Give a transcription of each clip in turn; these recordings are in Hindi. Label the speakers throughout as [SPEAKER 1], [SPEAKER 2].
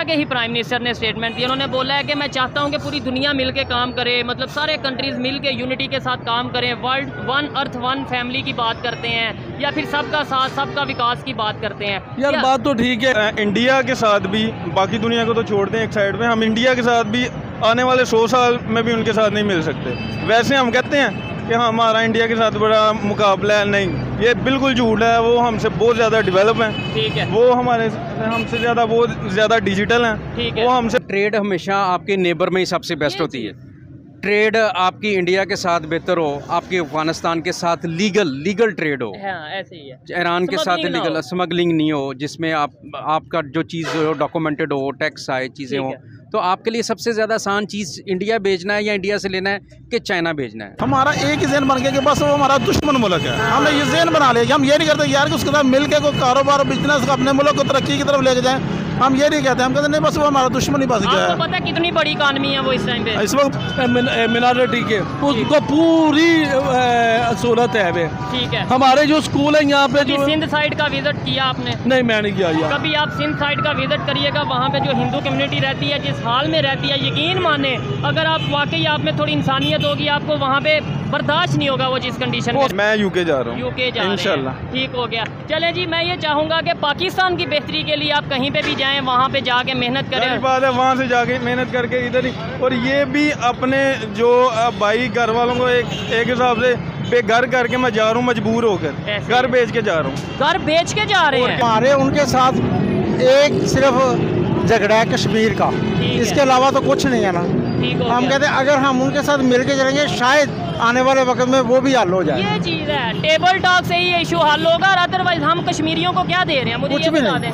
[SPEAKER 1] के ही प्राइम मिनिस्टर ने स्टेटमेंट दी। उन्होंने बोला है कि मैं चाहता हूं कि पूरी दुनिया मिलके काम करे, मतलब सारे कंट्रीज़ मिलके यूनिटी के साथ काम करें, world one earth one family की बात करते हैं, या फिर सबका साथ सबका विकास की बात करते हैं।
[SPEAKER 2] यार बात तो ठीक है, इंडिया के साथ भी, बाकी दुनिया को तो छोड़ दें एक साइड में, हम इंडिया के साथ भी आने वाले 100 साल में भी उनके साथ नहीं मिल सकते। वैसे हम कहते हैं कि हाँ हमारा इंडिया के साथ बड़ा मुकाबला है, नहीं, ये बिल्कुल झूठ है। वो हमसे बहुत ज़्यादा डेवलप हैं, ठीक है, वो हमसे ज़्यादा बहुत ज़्यादा डिजिटल हैं, ठीक है। वो हमसे
[SPEAKER 3] ट्रेड हमेशा आपके नेबर में ही सबसे बेस्ट होती है। ट्रेड आपकी इंडिया के साथ बेहतर हो, आपके अफगानिस्तान के साथ लीगल ट्रेड हो,
[SPEAKER 1] हाँ, ऐसे ही है।
[SPEAKER 3] ईरान के साथ लीगल स्मगलिंग नहीं हो, जिसमें आपका जो चीज़ हो डॉक्यूमेंटेड हो, टैक्स आए, चीज़ें हो, तो आपके लिए सबसे ज़्यादा आसान चीज़ इंडिया भेजना है या इंडिया से लेना है कि चाइना भेजना है।
[SPEAKER 4] हमारा एक ही जहन बन गया कि बस वो हमारा दुश्मन मुल्क है। हमने ये जहन बना लिया कि हम ये नहीं करते यार कि उसके साथ मिल के कोई कारोबार और बिजनेस अपने मुल्क को तरक्की की तरफ लेके जाएं। हम ये नहीं कहते, हम कहते नहीं बस वो हमारा दुश्मन ही बस गया है।
[SPEAKER 1] आपको पता है कितनी बड़ी इकानमी है वो इस टाइम पे,
[SPEAKER 4] इस वक्त
[SPEAKER 2] मिनॉरिटी के उसको पूरी सहूलत है वे,
[SPEAKER 1] ठीक है।
[SPEAKER 2] हमारे जो स्कूल है यहाँ पे जो
[SPEAKER 1] सिंध साइड का विजिट किया आपने?
[SPEAKER 2] नहीं, मैं नहीं किया यार।
[SPEAKER 1] कभी आप सिंध साइड का विजिट करिएगा, वहाँ पे जो हिंदू कम्युनिटी रहती है, जिस हाल में रहती है, यकीन माने अगर आप वाकई आप में थोड़ी इंसानियत होगी, आपको वहाँ पे बर्दाश्त नहीं होगा वो जिस कंडीशन में।
[SPEAKER 4] मैं यूके जा रहा हूँ,
[SPEAKER 1] यूके जा रहे हैं,
[SPEAKER 4] इंशाल्लाह।
[SPEAKER 1] ठीक हो गया। चले जी, मैं ये चाहूँगा कि पाकिस्तान की बेहतरी के लिए आप कहीं पे भी जाएं, वहाँ पे जाके मेहनत करें।
[SPEAKER 4] बात है, वहाँ से जाके मेहनत करके इधर ही, और ये भी अपने जो भाई घर वालों को एक हिसाब से बेघर करके मैं जा रहा हूँ, मजबूर होकर घर बेच के जा रहा हूँ।
[SPEAKER 1] घर बेच के जा रहे हैं?
[SPEAKER 5] हमारे उनके साथ एक सिर्फ झगड़ा है कश्मीर का, इसके अलावा तो कुछ नहीं है ना। हम कहते हैं अगर हम उनके साथ मिल के चलेंगे शायद आने वाले वक्त में वो भी हल हो जाए।
[SPEAKER 1] ये चीज़ है, टेबल टॉक से ही इशू हल होगा, अदरवाइज हम कश्मीरियों को क्या दे रहे हैं? मुझे ये बता दें।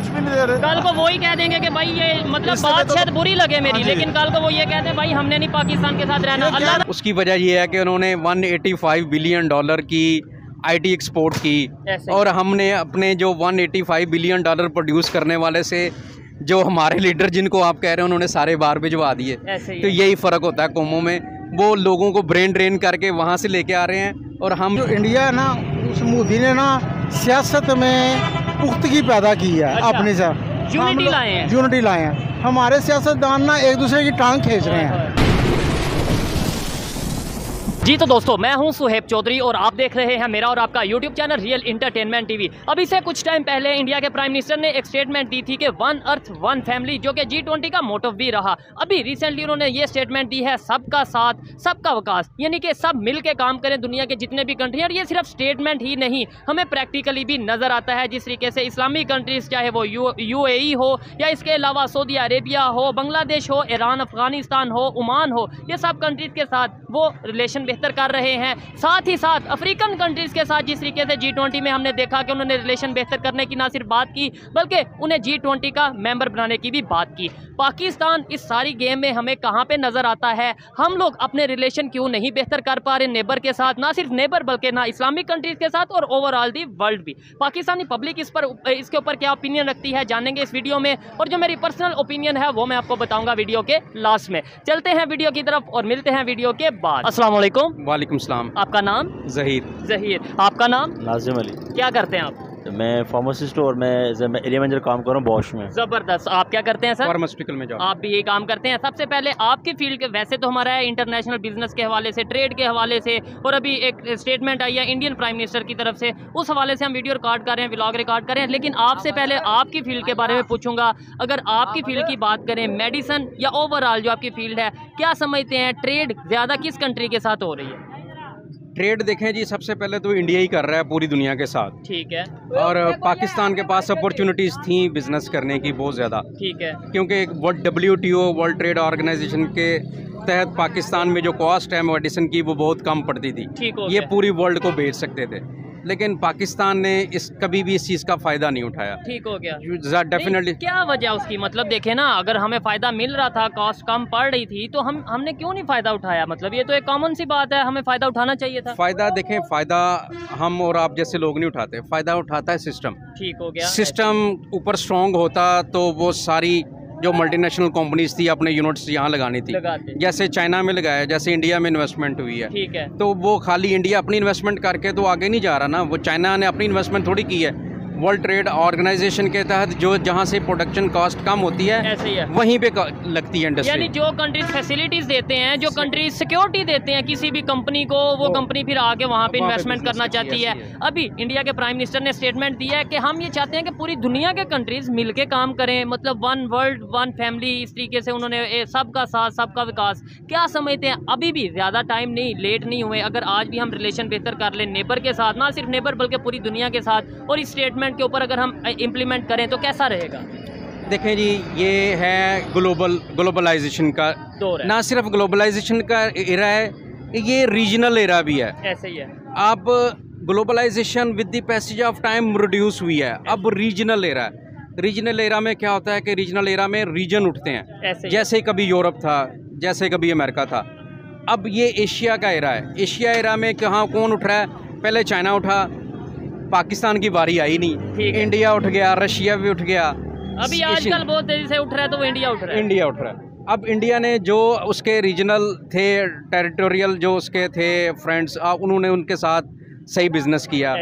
[SPEAKER 1] कल को वही कह देंगे कि भाई ये मतलब बात शायद बुरी लगे मेरी, लेकिन कल को वो ये कहते हैं भाई हमने नहीं पाकिस्तान के साथ रहना। अल्लाह
[SPEAKER 3] उसकी वजह ये है कि उन्होंने $185 बिलियन की IT एक्सपोर्ट की, और हमने अपने जो $185 बिलियन प्रोड्यूस करने वाले से जो हमारे लीडर जिनको आप कह रहे हैं उन्होंने सारे बाहर भिजवा दिए। तो यही फ़र्क होता है कौमों में, वो लोगों को ब्रेन ड्रेन करके वहाँ से लेके आ रहे हैं, और हम
[SPEAKER 5] जो इंडिया है ना, उस मोदी ने ना सियासत में पुख्तगी पैदा की है।
[SPEAKER 1] अच्छा,
[SPEAKER 5] अपने साथ
[SPEAKER 1] यूनिटी
[SPEAKER 5] लाए हैं। हमारे सियासतदान ना एक दूसरे की टांग खींच रहे हैं।
[SPEAKER 1] जी तो दोस्तों, मैं हूं सुहेब चौधरी और आप देख रहे हैं मेरा और आपका YouTube channel real entertainment TV. अभी से कुछ टाइम पहले इंडिया के प्राइम मिनिस्टर ने एक स्टेटमेंट दी थी कि वन अर्थ वन फैमिली, जो कि G20 का मोटिव भी रहा। अभी रिसेंटली उन्होंने ये स्टेटमेंट दी है सबका साथ सबका विकास, यानी कि सब मिल के काम करें दुनिया के जितने भी कंट्री। और ये सिर्फ स्टेटमेंट ही नहीं, हमें प्रैक्टिकली भी नज़र आता है, जिस तरीके से इस्लामिक कंट्रीज़, चाहे वो UAE हो या इसके अलावा सऊदी अरेबिया हो, बांग्लादेश हो, ईरान, अफगानिस्तान हो, ओमान हो, ये सब कंट्रीज़ के साथ वो रिलेशन बेहतर कर रहे हैं। साथ ही साथ अफ्रीकन कंट्रीज के साथ जिस तरीके से G20 में हमने देखा कि उन्होंने रिलेशन बेहतर करने की ना सिर्फ बात की, बल्कि उन्हें G20 का मेंबर बनाने की भी बात की। पाकिस्तान इस सारी गेम में हमें कहां पे नजर आता है? हम लोग अपने रिलेशन क्यों नहीं बेहतर कर पा रहे नेबर के साथ? ना सिर्फ नेबर बल्कि ना इस्लामिक कंट्रीज के साथ और ओवरऑल दी वर्ल्ड भी। पाकिस्तानी पब्लिक इसके ऊपर क्या ओपिनियन रखती है जानेंगे इस वीडियो में, और जो मेरी पर्सनल ओपिनियन है वो मैं आपको बताऊंगा वीडियो के लास्ट में। चलते हैं वीडियो की तरफ और मिलते हैं वीडियो के बाद। अस्सलाम वालेकुम।
[SPEAKER 3] वालेकुम सलाम।
[SPEAKER 1] आपका नाम?
[SPEAKER 3] ज़हीर।
[SPEAKER 1] आपका नाम?
[SPEAKER 6] नाजिम अली।
[SPEAKER 1] क्या करते हैं आप?
[SPEAKER 6] मैं फार्मासिस्ट हूँ और मैं एरिया मैनेजर काम कर रहा हूँ बॉश में।
[SPEAKER 1] ज़बरदस्त। आप क्या करते हैं सर?
[SPEAKER 3] फार्मास्यूटिकल में जॉब।
[SPEAKER 1] आप भी ये काम करते हैं। सबसे पहले आपकी फील्ड के, वैसे तो हमारा है इंटरनेशनल बिजनेस के हवाले से, ट्रेड के हवाले से, और अभी एक स्टेटमेंट आई है इंडियन प्राइम मिनिस्टर की तरफ से, उस हवाले से हम वीडियो रिकॉर्ड कर रहे हैं, व्लॉग रिकॉर्ड कर रहे हैं। लेकिन आपसे पहले आपकी फील्ड के बारे में पूछूंगा। अगर आपकी फील्ड की बात करें, मेडिसिन या ओवरऑल जो आपकी फील्ड है, क्या समझते हैं ट्रेड ज़्यादा किस कंट्री के साथ हो रही है?
[SPEAKER 3] ट्रेड देखें जी, सबसे पहले तो इंडिया ही कर रहा है पूरी दुनिया के साथ,
[SPEAKER 1] ठीक है,
[SPEAKER 3] और पाकिस्तान के पास अपॉर्चुनिटीज़ थी बिजनेस करने की बहुत ज़्यादा,
[SPEAKER 1] ठीक है,
[SPEAKER 3] क्योंकि WTO वर्ल्ड ट्रेड ऑर्गेनाइजेशन के तहत पाकिस्तान में जो कॉस्ट है मेडिसिन की वो बहुत कम पड़ती थी, ये पूरी वर्ल्ड को बेच सकते थे। लेकिन पाकिस्तान ने कभी भी इस चीज़ का फ़ायदा नहीं उठाया।
[SPEAKER 1] ठीक हो गया।
[SPEAKER 3] डेफिनेटली।
[SPEAKER 1] क्या वजह उसकी? मतलब देखें ना, अगर हमें फ़ायदा मिल रहा था, कॉस्ट कम पड़ रही थी, तो हमने क्यों नहीं फ़ायदा उठाया? मतलब ये तो एक कॉमन सी बात है, हमें फ़ायदा उठाना चाहिए था।
[SPEAKER 3] फ़ायदा देखें, फ़ायदा हम और आप जैसे लोग नहीं उठाते, फ़ायदा उठाता है सिस्टम।
[SPEAKER 1] ठीक हो गया।
[SPEAKER 3] सिस्टम ऊपर स्ट्रॉन्ग होता तो वो सारी जो मल्टीनेशनल कंपनीज थी अपने यूनिट्स यहाँ लगानी थी, जैसे चाइना में लगाया, जैसे इंडिया में इन्वेस्टमेंट हुई है,
[SPEAKER 1] ठीक है।
[SPEAKER 3] तो वो खाली इंडिया अपनी इन्वेस्टमेंट करके तो आगे नहीं जा रहा ना, वो चाइना ने अपनी इन्वेस्टमेंट थोड़ी की है, वर्ल्ड ट्रेड ऑर्गेनाइजेशन के तहत जो जहाँ से प्रोडक्शन कॉस्ट कम होती है
[SPEAKER 1] ऐसे ही है,
[SPEAKER 3] वहीं पे लगती है इंडस्ट्री।
[SPEAKER 1] यानी जो कंट्रीज फैसिलिटीज देते हैं, जो कंट्रीज सिक्योरिटी देते हैं किसी भी कंपनी को, वो कंपनी फिर आके वहाँ पे इन्वेस्टमेंट करना चाहती है। अभी इंडिया के प्राइम मिनिस्टर ने स्टेटमेंट दिया है कि हम ये चाहते हैं कि पूरी दुनिया के कंट्रीज मिलके काम करें, मतलब वन वर्ल्ड वन फैमिली, इस तरीके से उन्होंने सबका साथ सबका विकास। क्या समझते हैं, अभी भी ज़्यादा टाइम नहीं, लेट नहीं हुए, अगर आज भी हम रिलेशन बेहतर कर लें नेबर के साथ, ना सिर्फ नेबर बल्कि पूरी दुनिया के साथ, और इस स्टेटमेंट के ऊपर अगर हम इम्प्लीमेंट करें तो कैसा रहेगा?
[SPEAKER 3] देखें जी, ये है ग्लोबलाइजेशन का
[SPEAKER 1] दौर है,
[SPEAKER 3] ना सिर्फ ग्लोबलाइजेशन का एरा है, ये रीजनल एरा भी है।
[SPEAKER 1] ऐसे ही है।
[SPEAKER 3] अब globalisation with the passage of time reduce हुई है, अब रीजनल एरा है। रीजनल एरा में क्या होता है कि रीजनल एरा में रीजन उठते हैं, जैसे कभी यूरोप था, जैसे कभी अमेरिका था। अब ये एशिया का एरा है। एशिया एरा में कहाँ कौन उठ रहा है? पहले चाइना उठा, पाकिस्तान की बारी आई नहीं, इंडिया उठ गया, रशिया भी उठ गया।
[SPEAKER 1] अभी आजकल बहुत तेजी से उठ रहा है तो वो इंडिया उठ रहा है।
[SPEAKER 3] इंडिया उठ रहा है। अब इंडिया ने जो उसके रीजनल थे, टेरिटोरियल जो उसके थे फ्रेंड्स, उन्होंने उनके साथ सही बिजनेस किया,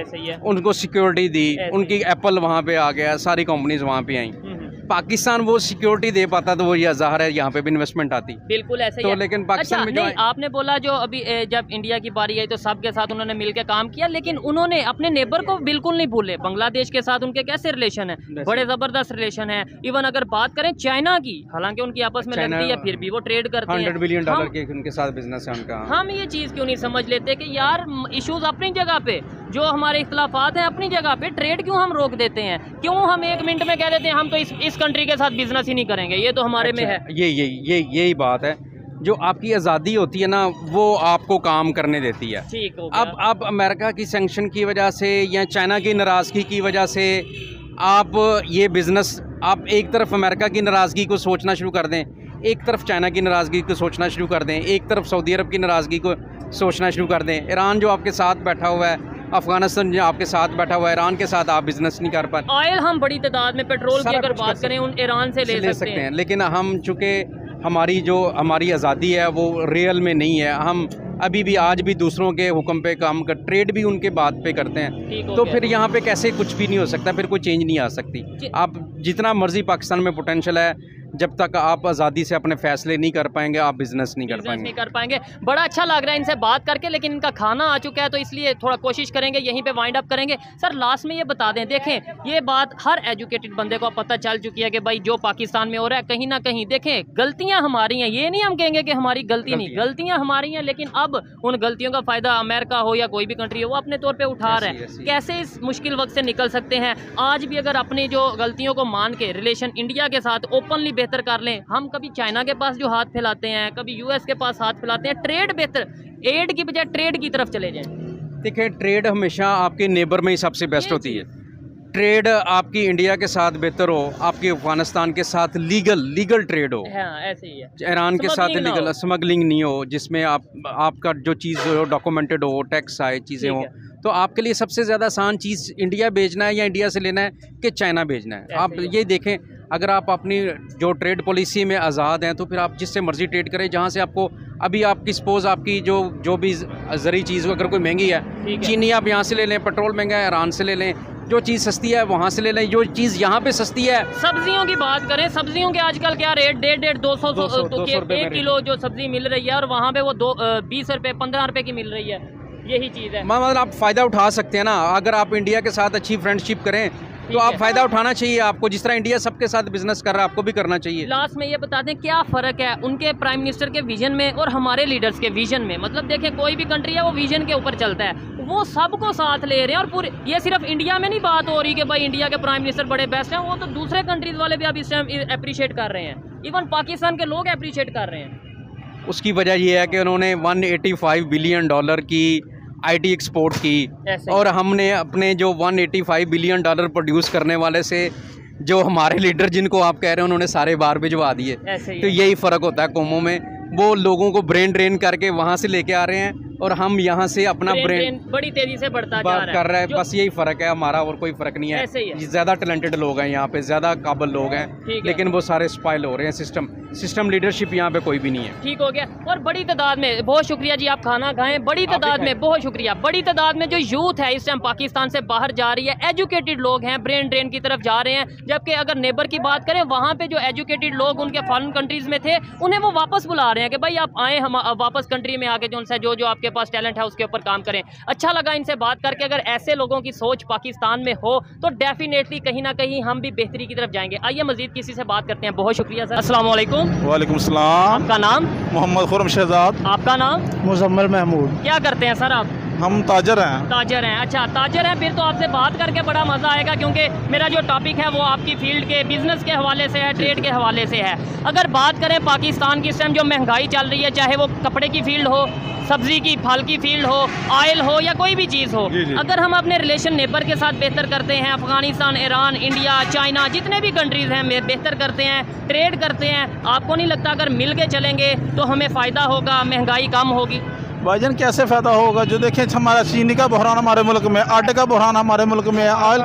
[SPEAKER 3] उनको सिक्योरिटी दी, उनकी एप्पल वहाँ पे आ गया, सारी कंपनीज वहाँ पे आई। पाकिस्तान वो सिक्योरिटी दे पाता तो वो ये ज़ाहिर है यहाँ पे भी इन्वेस्टमेंट आती।
[SPEAKER 1] बिल्कुल ऐसे
[SPEAKER 3] तो
[SPEAKER 1] ही।
[SPEAKER 3] लेकिन पाकिस्तान में जो
[SPEAKER 1] नहीं, आपने बोला जो अभी जब इंडिया की बारी आई तो सबके साथ उन्होंने मिलकर काम किया, लेकिन उन्होंने अपने नेबर को बिल्कुल नहीं भूले। बांग्लादेश के साथ उनके कैसे रिलेशन है? बड़े ज़बरदस्त रिलेशन है। इवन अगर बात करें चाइना की, हालांकि उनकी आपस में लगती है, फिर भी वो ट्रेड करते हैं।
[SPEAKER 3] $100 बिलियन के उनके साथ बिजनेस है उनका।
[SPEAKER 1] हम ये चीज़ क्यों नहीं समझ लेते कि यार इशूज अपनी जगह पे, जो हमारे इख्तलाफात हैं अपनी जगह पे, ट्रेड क्यों हम रोक देते हैं? क्यों हम एक मिनट में कह देते हैं हम तो इस कंट्री के साथ बिजनेस ही नहीं करेंगे, ये तो हमारे में है।
[SPEAKER 3] यही बात है। जो आपकी आज़ादी होती है ना, वो आपको काम करने देती है।
[SPEAKER 1] ठीक हो गया।
[SPEAKER 3] अब अमेरिका की सैंक्शन की वजह से या चाइना की नाराज़गी की वजह से आप ये बिज़नेस, आप एक तरफ अमेरिका की नाराज़गी को सोचना शुरू कर दें, एक तरफ चाइना की नाराज़गी को सोचना शुरू कर दें, एक तरफ सऊदी अरब की नाराज़गी को सोचना शुरू कर दें, ईरान जो आपके साथ बैठा हुआ है, अफगानिस्तान जो आपके साथ बैठा हुआ है, ईरान के साथ आप बिजनेस नहीं कर पाते।
[SPEAKER 1] ऑयल हम बड़ी तादाद में, पेट्रोल की अगर बात करें, उन ईरान से ले सकते हैं,
[SPEAKER 3] लेकिन हम चूँकि हमारी आज़ादी है वो रियल में नहीं है, हम अभी भी आज भी दूसरों के हुक्म पे काम कर, ट्रेड भी उनके बात पे करते हैं, तो फिर यहाँ पे कैसे कुछ भी नहीं हो सकता, फिर कोई चेंज नहीं आ सकती। आप जितना मर्जी पाकिस्तान में पोटेंशियल है, जब तक आप आज़ादी से अपने फैसले नहीं कर पाएंगे, आप बिजनेस नहीं कर पाएंगे।
[SPEAKER 1] बड़ा अच्छा लग रहा है इनसे बात करके, लेकिन इनका खाना आ चुका है तो इसलिए थोड़ा कोशिश करेंगे यहीं पे वाइंड अप करेंगे। सर लास्ट में ये बता दें, देखें ये बात हर एजुकेटेड बंदे को पता चल चुकी है कि भाई जो पाकिस्तान में हो रहा है, कहीं ना कहीं देखें गलतियां हमारी हैं, ये नहीं हम कहेंगे कि हमारी गलती नहीं, गलतियां हमारी हैं, लेकिन अब उन गलतियों का फ़ायदा अमेरिका हो या कोई भी कंट्री हो वो अपने तौर पर उठा रहे हैं। कैसे इस मुश्किल वक्त से निकल सकते हैं? आज भी अगर अपनी जो गलतियों को मान के रिलेशन इंडिया के साथ ओपनली बेहतर कर लें, हम कभी चाइना के पास जो हाथ फैलाते हैं, कभी यूएस के पास हाथ फैलाते हैं, ट्रेड बेहतर, एड की बजाय ट्रेड की तरफ चले जाएं।
[SPEAKER 3] देखिए, ट्रेड हमेशा आपके नेबर में ही सबसे बेस्ट होती है। ट्रेड आपकी इंडिया के साथ बेहतर हो, आपके अफगानिस्तान के साथ लीगल ट्रेड हो,
[SPEAKER 1] हाँ, ऐसे ही है।
[SPEAKER 3] ईरान के साथ लीगल स्मगलिंग नहीं हो, जिसमें आपका जो चीज़ हो डॉक्यूमेंटेड हो, टैक्स आए, चीज़ें हो, तो आपके लिए सबसे ज़्यादा आसान चीज़ इंडिया भेजना है या इंडिया से लेना है कि चाइना भेजना है। आप ये देखें, अगर आप अपनी जो ट्रेड पॉलिसी में आज़ाद हैं तो फिर आप जिससे मर्ज़ी ट्रेड करें, जहाँ से आपको अभी आपकी सपोज़ आपकी जो भी ज़रूरी चीज़ अगर कोई महंगी है, चीनी आप यहाँ से ले लें, पेट्रोल महंगा है ईरान से ले लें, जो चीज़ सस्ती है वहाँ से ले लें, जो चीज़ यहाँ पे सस्ती है।
[SPEAKER 1] सब्जियों की बात करें, सब्जियों के आजकल क्या रेट, 150 1 किलो जो सब्जी मिल रही है, और वहाँ पे वो 20 रुपये 15 रुपये की मिल रही है। यही चीज़ है,
[SPEAKER 3] मतलब आप फ़ायदा उठा सकते हैं ना। अगर आप इंडिया के साथ अच्छी फ्रेंडशिप करें तो आप फ़ायदा उठाना चाहिए आपको, जिस तरह इंडिया सबके साथ बिजनेस कर रहा है आपको भी करना चाहिए।
[SPEAKER 1] लास्ट में ये बता दें क्या फ़र्क है उनके प्राइम मिनिस्टर के विजन में और हमारे लीडर्स के विजन में? मतलब देखें, कोई भी कंट्री है वो विजन के ऊपर चलता है, वो सबको साथ ले रहे हैं, और पूरे ये सिर्फ इंडिया में नहीं बात हो रही कि भाई इंडिया के प्राइम मिनिस्टर बड़े बेस्ट हैं, वो तो दूसरे कंट्रीज वाले भी अब इस टाइम अप्रिशिएट कर रहे हैं, इवन पाकिस्तान के लोग अप्रिशिएट कर रहे हैं।
[SPEAKER 3] उसकी वजह ये है कि उन्होंने $185 बिलियन की आईटी एक्सपोर्ट की, और हमने अपने जो $185 बिलियन प्रोड्यूस करने वाले से जो हमारे लीडर जिनको आप कह रहे हैं उन्होंने सारे बाहर भिजवा दिए। तो यही फ़र्क होता है कौमों में, वो लोगों को ब्रेन ड्रेन करके वहाँ से लेके आ रहे हैं और हम यहाँ से अपना ब्रेन
[SPEAKER 1] बड़ी तेजी से बढ़ता जा रहा है
[SPEAKER 3] कर रहा है। बस यही फ़र्क है हमारा, और कोई फ़र्क नहीं
[SPEAKER 1] ऐसे ही
[SPEAKER 3] है।
[SPEAKER 1] है।
[SPEAKER 3] ज़्यादा टैलेंटेड लोग हैं यहाँ पे, ज़्यादा काबिल लोग हैं, लेकिन वो सारे स्पाइल हो रहे हैं। सिस्टम लीडरशिप यहाँ पे कोई भी नहीं है।
[SPEAKER 1] ठीक हो गया। और बड़ी तादाद में, बहुत शुक्रिया जी, आप खाना खाएं। बड़ी तादाद में, बहुत शुक्रिया, बड़ी तादाद में जो यूथ है इस टाइम पाकिस्तान से बाहर जा रही है, एजुकेटेड लोग हैं, ब्रेन ड्रेन की तरफ जा रहे हैं। जबकि अगर नेबर की बात करें, वहाँ पे जो एजुकेटेड लोग उनके फॉरेन कंट्रीज़ में थे, उन्हें वो वापस बुला रहे हैं कि भाई आप आएँ, हम वापस कंट्री में आके जो आपके पास टैलेंट है उसके ऊपर काम करें। अच्छा लगा इनसे बात करके। अगर ऐसे लोगों की सोच पाकिस्तान में हो तो डेफिनेटली कहीं ना कहीं हम भी बेहतरी की तरफ जाएंगे। आइए मजीद किसी से बात करते हैं। बहुत शुक्रिया सर। अस्सलाम वालेकुम।
[SPEAKER 4] वालेकुम सलाम।
[SPEAKER 1] आपका नाम?
[SPEAKER 4] मोहम्मद खुरम शहजाद।
[SPEAKER 1] आपका नाम?
[SPEAKER 5] मुजम्मल महमूद।
[SPEAKER 1] क्या करते हैं सर आप?
[SPEAKER 4] हम ताजर हैं।
[SPEAKER 1] ताजर हैं। अच्छा, ताजर हैं। फिर तो आपसे बात करके बड़ा मज़ा आएगा, क्योंकि मेरा जो टॉपिक है वो आपकी फील्ड के बिजनेस के हवाले से है, ट्रेड के हवाले से है। अगर बात करें पाकिस्तान की इस टाइम जो महंगाई चल रही है, चाहे वो कपड़े की फील्ड हो, सब्जी की, फल की फील्ड हो, ऑयल हो या कोई भी चीज़ हो, अगर हम अपने रिलेशन नेबर के साथ बेहतर करते हैं, अफगानिस्तान, ईरान, इंडिया, चाइना, जितने भी कंट्रीज़ हैं बेहतर करते हैं, ट्रेड करते हैं, आपको नहीं लगता अगर मिल के चलेंगे तो हमें फ़ायदा होगा, महंगाई कम होगी?
[SPEAKER 4] भाईजान कैसे फ़ायदा होगा? जो देखें हमारा चीनी का बहरान हमारे मुल्क में, आटे का बहरान हमारे मुल्क में, ऑयल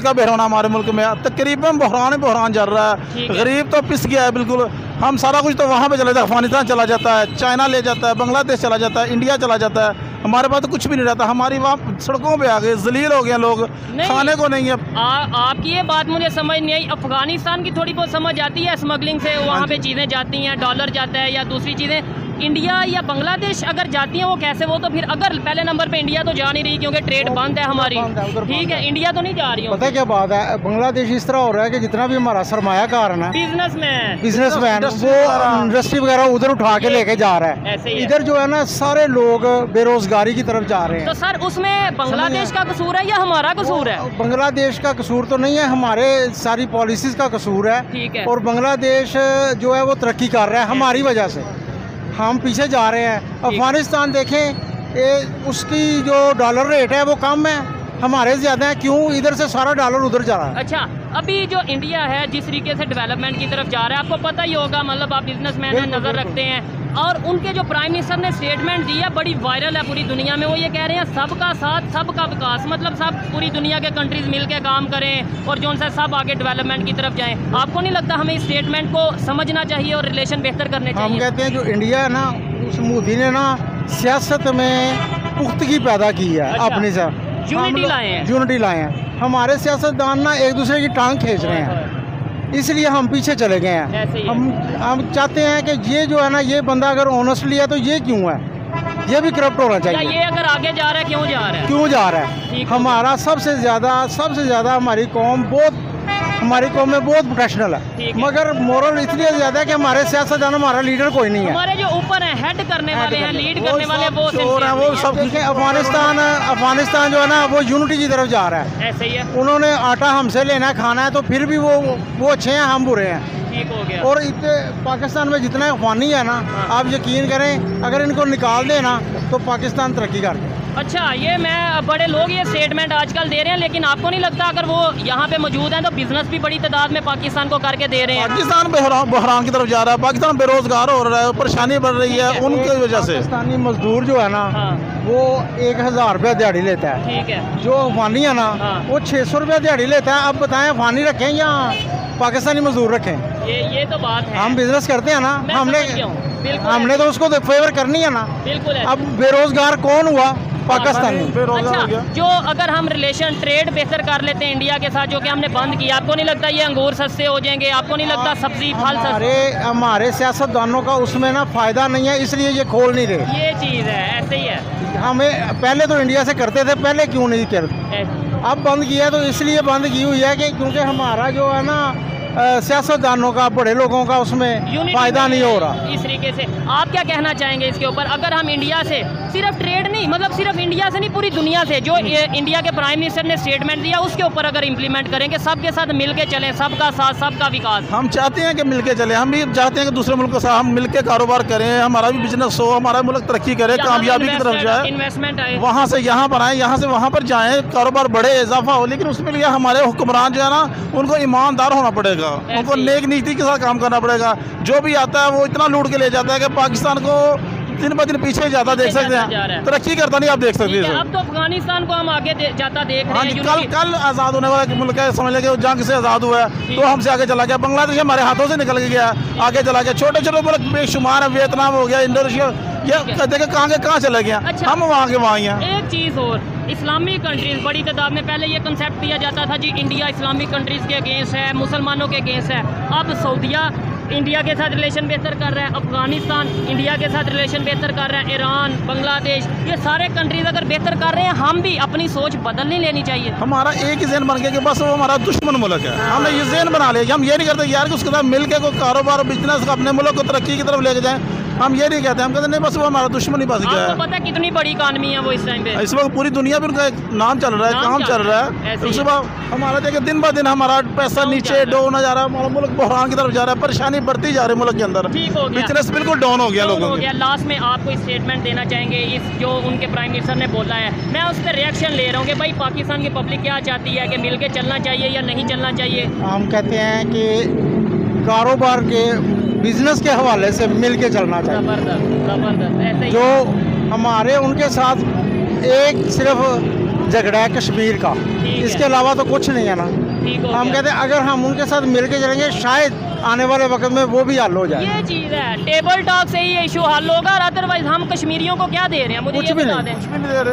[SPEAKER 4] का बहरान हमारे मुल्क में, तकरीबन बहरान चल रहा है। गरीब तो पिस गया है बिल्कुल। हम सारा कुछ तो वहाँ पे चला जाता है, अफगानिस्तान चला जाता है, चाइना ले जाता है, बांग्लादेश चला जाता है, इंडिया चला जाता है। हमारे पास तो कुछ भी नहीं रहता। हमारी वहाँ सड़कों पे आ गए, जलील हो गए लोग, खाने को नहीं है।
[SPEAKER 1] आपकी ये बात मुझे समझ नहीं आई। अफगानिस्तान की थोड़ी बहुत समझ आती है, स्मगलिंग से वहाँ पे चीज़ें जाती हैं, डॉलर जाता है या दूसरी चीज़ें। इंडिया या बांग्लादेश अगर जाती हैं वो कैसे? वो तो फिर अगर पहले नंबर पे इंडिया तो जा नहीं रही, क्योंकि ट्रेड बंद है हमारी। ठीक है, इंडिया तो नहीं जा रही।
[SPEAKER 5] पता है क्या बात है, बांग्लादेश इस तरह हो रहा है कि जितना भी हमारा सरमायाकार है ना, बिजनेसमैन, वो इंडस्ट्री वगैरह उधर उठा के लेके जा रहा है। इधर जो है ना सारे लोग बेरोजगारी की तरफ जा रहे हैं।
[SPEAKER 1] तो सर उसमें बांग्लादेश का कसूर है या हमारा कसूर है?
[SPEAKER 5] बांग्लादेश का कसूर तो नहीं है, हमारे सारी पॉलिसीज का कसूर है।
[SPEAKER 1] ठीक है।
[SPEAKER 5] और बांग्लादेश जो है वो तरक्की कर रहा है हमारी वजह से, हम पीछे जा रहे हैं। अफगानिस्तान देखें, उसकी जो डॉलर रेट है वो कम है, हमारे ज़्यादा है। क्यों? इधर से सारा डॉलर उधर जा रहा है।
[SPEAKER 1] अच्छा, अभी जो इंडिया है जिस तरीके से डेवलपमेंट की तरफ जा रहा है, आपको पता ही होगा, मतलब आप बिजनेसमैन हैं, नज़र रखते हैं, और उनके जो प्राइम मिनिस्टर ने स्टेटमेंट दी है बड़ी वायरल है पूरी दुनिया में। वो ये कह रहे हैं सबका साथ सबका विकास, मतलब सब पूरी दुनिया के कंट्रीज मिल के काम करें और जो उनसे सब आगे डेवलपमेंट की तरफ जाएं। आपको नहीं लगता हमें इस स्टेटमेंट को समझना चाहिए और रिलेशन बेहतर करने चाहिए?
[SPEAKER 5] हम कहते हैं जो इंडिया है ना, उस मोदी ने ना सियासत में पुख्तगी पैदा की है।
[SPEAKER 1] अच्छा,
[SPEAKER 5] अपने साथ
[SPEAKER 1] यूनिटी
[SPEAKER 5] लाए हैं। हमारे सियासतदान ना एक दूसरे की टांग खींच रहे हैं, इसलिए हम पीछे चले गए हैं। हम चाहते हैं कि ये जो है ना, ये बंदा अगर ऑनेस्टली है तो ये क्यों है, ये भी करप्ट होना चाहिए।
[SPEAKER 1] ये अगर आगे जा रहा है क्यों जा रहा है?
[SPEAKER 5] हमारा सबसे ज़्यादा हमारी कौम में बहुत प्रोफेशनल है, मगर मोरल इसलिए ज़्यादा है कि हमारे सियासतदान, हमारा लीडर कोई नहीं है।
[SPEAKER 1] हमारे जो ऊपर है, हेड करने वाले हैं, लीड करने वाले, वो
[SPEAKER 5] सब देखें। अफगानिस्तान जो है ना वो यूनिटी की तरफ जा रहा है।
[SPEAKER 1] ऐसे ही है।
[SPEAKER 5] उन्होंने आटा हमसे लेना है, खाना है, तो फिर भी वो अच्छे हैं, हम बुरे हैं।
[SPEAKER 1] ठीक हो गया।
[SPEAKER 5] और इतने पाकिस्तान में जितना अफगानी है ना, आप यकीन करें अगर इनको निकाल दें ना तो पाकिस्तान तरक्की कर दे।
[SPEAKER 1] अच्छा, ये बड़े लोग ये स्टेटमेंट आजकल दे रहे हैं, लेकिन आपको नहीं लगता अगर वो यहाँ पे मौजूद हैं तो बिजनेस भी बड़ी तादाद में पाकिस्तान को करके दे रहे हैं?
[SPEAKER 4] पाकिस्तान बहरान की तरफ जा रहा है, पाकिस्तान बेरोजगार हो रहा है, परेशानी बढ़ रही है उनकी वजह से।
[SPEAKER 5] पाकिस्तानी मजदूर जो है ना, वो 1000 रुपया दिहाड़ी लेता है।
[SPEAKER 1] ठीक है।
[SPEAKER 5] जो अफगानी है ना, वो 600 रुपया दिहाड़ी लेता है। अब बताएं अफगानी रखें या पाकिस्तानी मजदूर रखें?
[SPEAKER 1] ये तो बात है।
[SPEAKER 5] हम बिजनेस करते हैं ना, हमने तो उसको फेवर करनी है ना।
[SPEAKER 1] बिल्कुल है।
[SPEAKER 5] अब बेरोजगार कौन हुआ? पाकिस्तानी।
[SPEAKER 1] अच्छा, जो अगर हम रिलेशन ट्रेड बेहतर कर लेते हैं इंडिया के साथ, जो कि हमने बंद किया, आपको नहीं लगता ये अंगूर सस्ते हो जाएंगे? आपको नहीं लगता सब्जी फल सस्ते?
[SPEAKER 5] हमारे सियासतदानों का उसमें ना फायदा नहीं है, इसलिए ये खोल नहीं रहे।
[SPEAKER 1] ये चीज़ है, ऐसे ही है।
[SPEAKER 5] हमें पहले तो इंडिया से करते थे, पहले क्यों नहीं करते? अब बंद किया तो इसलिए बंद की हुई है कि क्योंकि हमारा जो है ना सियासतदानों का, बड़े लोगों का उसमें फायदा नहीं हो रहा।
[SPEAKER 1] इस तरीके से आप क्या कहना चाहेंगे इसके ऊपर? अगर हम इंडिया से सिर्फ ट्रेड नहीं, मतलब सिर्फ इंडिया से नहीं, पूरी दुनिया से जो इंडिया के प्राइम मिनिस्टर ने स्टेटमेंट दिया उसके ऊपर अगर इम्प्लीमेंट करेंगे, सबके साथ मिल के चलें, सबका साथ सबका विकास।
[SPEAKER 4] हम चाहते हैं कि मिल के चले, हम भी चाहते हैं कि दूसरे मुल्क के साथ हम मिल के कारोबार करें, हमारा भी बिजनेस हो, हमारा मुल्क तरक्की करे, कामयाबी की तरफ जाए,
[SPEAKER 1] इन्वेस्टमेंट आए,
[SPEAKER 4] वहाँ से यहाँ पर आए, यहाँ से वहाँ पर जाएँ, कारोबार बढ़े, इजाफा हो। लेकिन उसमें लिए हमारे हुक्मरान जो है ना, उनको ईमानदार होना पड़ेगा, उनको नेक नीति के साथ काम करना पड़ेगा। जो भी आता है वो इतना लूट के ले जाता है कि पाकिस्तान को दिन ब दिन पीछे जाता देख सकते हैं, तरक्की करता नहीं, आप देख सकते हैं।
[SPEAKER 1] अब तो अफगानिस्तान को हम आगे जाता देख रहे हैं।
[SPEAKER 4] कल कल आज़ाद होने वाला मुल्क है, समझ लेंगे जंग से आज़ाद हुआ है तो हमसे आगे चला गया। बांग्लादेश हमारे हाथों से निकल गया, आगे चला गया। छोटे छोटे मुल्क बेशुमार है, वियतनाम हो गया, इंडोनेशिया, ये देखे कहाँ चले गया।
[SPEAKER 1] अच्छा,
[SPEAKER 4] हम वहाँ के वहाँ ही हैं।
[SPEAKER 1] एक चीज़ और, इस्लामिक कंट्रीज बड़ी तादाद में, पहले ये कंसेप्ट दिया जाता था जी इंडिया इस्लामिक कंट्रीज के अगेंस्ट है, मुसलमानों के अगेंस्ट है। अब सऊदीया इंडिया के साथ रिलेशन बेहतर कर रहा है, अफगानिस्तान इंडिया के साथ रिलेशन बेहतर कर रहा है, ईरान, बांग्लादेश, ये सारे कंट्रीज अगर बेहतर कर रहे हैं, हम भी अपनी सोच बदलनी लेनी चाहिए।
[SPEAKER 4] हमारा एक ही जहन बन गया कि बस वो हमारा दुश्मन मुल्क है, हमने ये जहन बना लिया कि हम ये नहीं करते यार कि उसके साथ मिल के कोई कारोबार बिजनेस अपने मुल्क को तरक्की की तरफ लेके जाएं। हम ये नहीं कहते, हम कहते नहीं बस वो हमारा दुश्मन ही बस गया है।
[SPEAKER 1] आपको पता है कितनी बड़ी इकानमी है वो इस टाइम पे?
[SPEAKER 4] इस वक्त पूरी दुनिया में उनका एक नाम चल रहा है, काम चल रहा है। उसके बाद हमारा देखिए दिन ब दिन हमारा पैसा नीचे डाउन जा रहा है, हमारा मुल्क बहरान की तरफ जा रहा है, परेशानी बढ़ती जा रही है मुल्क के अंदर, बिजनेस बिल्कुल डाउन हो गया लोगों का।
[SPEAKER 1] लास्ट में आप कोई स्टेटमेंट देना चाहेंगे इस जो उनके प्राइम मिनिस्टर ने बोला है? मैं उस पर रिएक्शन ले रहा हूँ कि भाई पाकिस्तान की पब्लिक क्या चाहती है, कि मिल के चलना चाहिए या नहीं चलना चाहिए?
[SPEAKER 5] हम कहते हैं कि कारोबार के बिजनेस के हवाले से मिल के चलना चाहिए।
[SPEAKER 1] जबरदस्त ऐसे ही।
[SPEAKER 5] जो हमारे उनके साथ एक सिर्फ झगड़ा है कश्मीर का, इसके अलावा तो कुछ नहीं है ना। हम कहते हैं अगर हम उनके साथ मिल के चलेंगे शायद आने वाले वक्त में वो भी हल हो जाए।
[SPEAKER 1] ये चीज़ है, टेबल टॉक से ही इशू हल होगा, और अदरवाइज हम कश्मीरियों को क्या दे रहे हैं? मुझे ये बता दें।